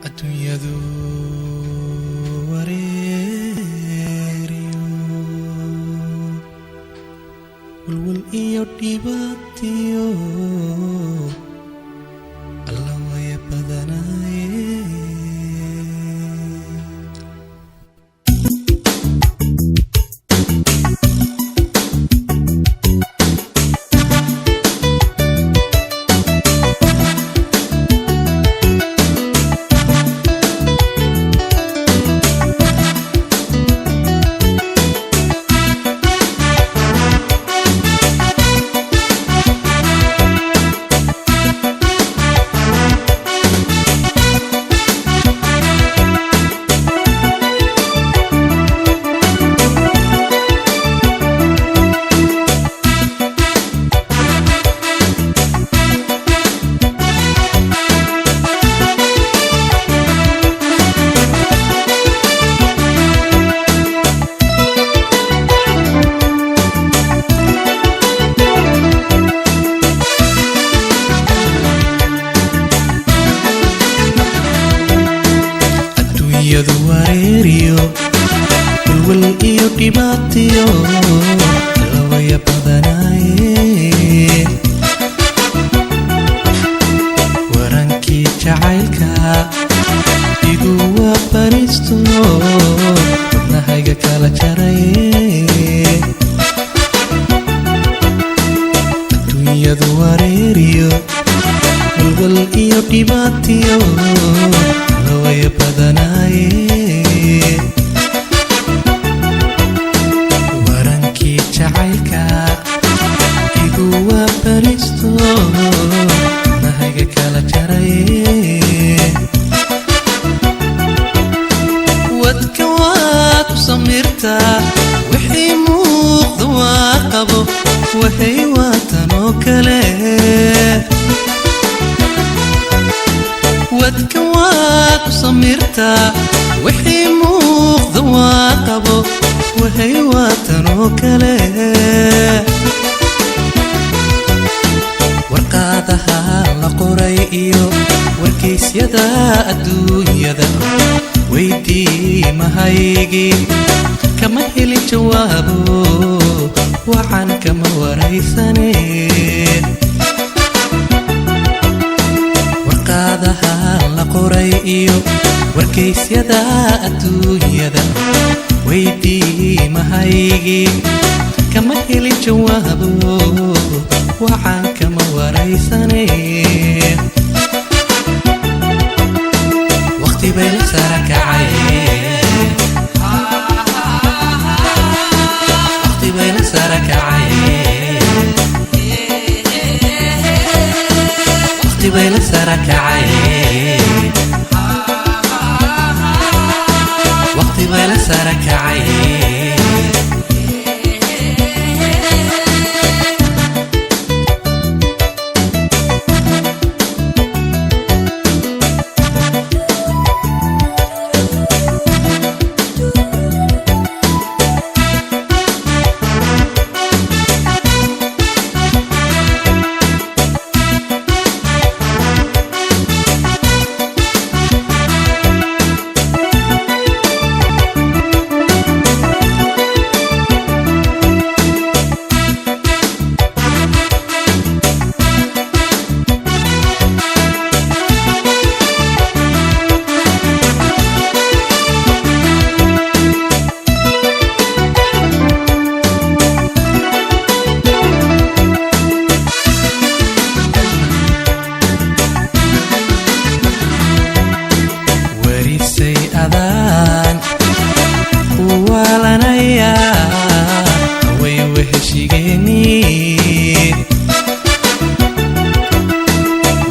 adduunyadu wareeriyo walwal iyo dhibaatiyo alla way badanaye adduunyadu wareeriyo walwal iyo dhibaatiyo alla way badanaye warankii jacaylka igu waa baristo wadnahayga kala jaraye adduunyadu wareeriyo walwal iyo dhibaatiyo alla way badanaye warankii jacaylka igu waa baristo wadnahayga kala jaraye wadka waa ku samirtaa wixii muuqda waa qabo waxay waatan oo kale wadka waa ku samirtaa wixii muuqda waa qabo waxay waatan oo kale warqaadaha la qoray iyo warkaysyada adduunyada weydii mahaygii kama helin jawaabo waxaan kama waraysane warqaadaha la qoray iyo warkaysyada adduunyada weydii mahaygii kama helin jawaabo waxaan kama waraysane waqti bay la sara kacay waqti bay la sara kacay waqti bay la sara kacay waqti bay la sara kacay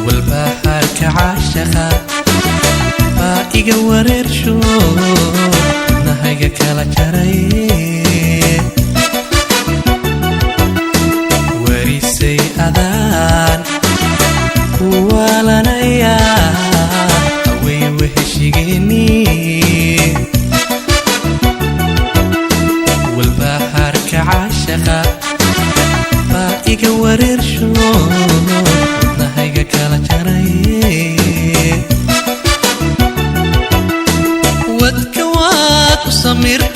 walbahaarka caashaqa baa iga wareersho wadnahayga kala jaraye warisay adaan ku waalanaya away weheshigeeni walbahaarka caashaqa baa iga wareersho wadnahayga kala jaraye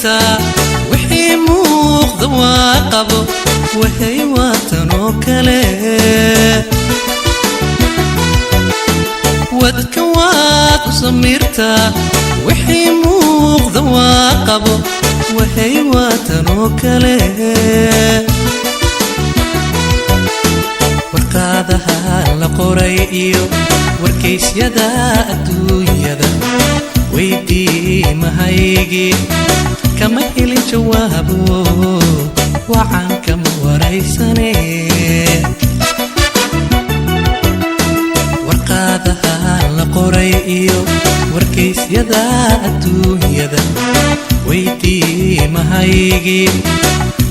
samirta wixii muuqda waa qabo waxay waatanoo kale wadka waad u samirta wixii muuqda waa qabo waxay waatanoo kale warqaadaha la qoray iyo warkaysyada adduunyada weydii mahaygii kama helin jawaabo wacan kama waraysane warqaadaha la qoray iyo warkaysyada adduunyada weydii mahaygii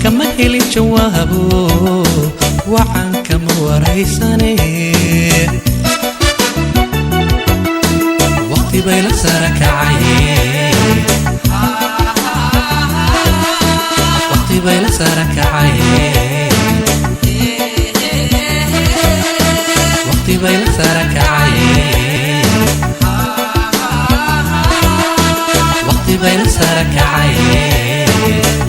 kama helin jawaabo wacan kama waraysane waqti bay la sara kacayeen waqti bay la sara kacayeen waqti bay la sara kacayeen waqti bay la sara kacayeen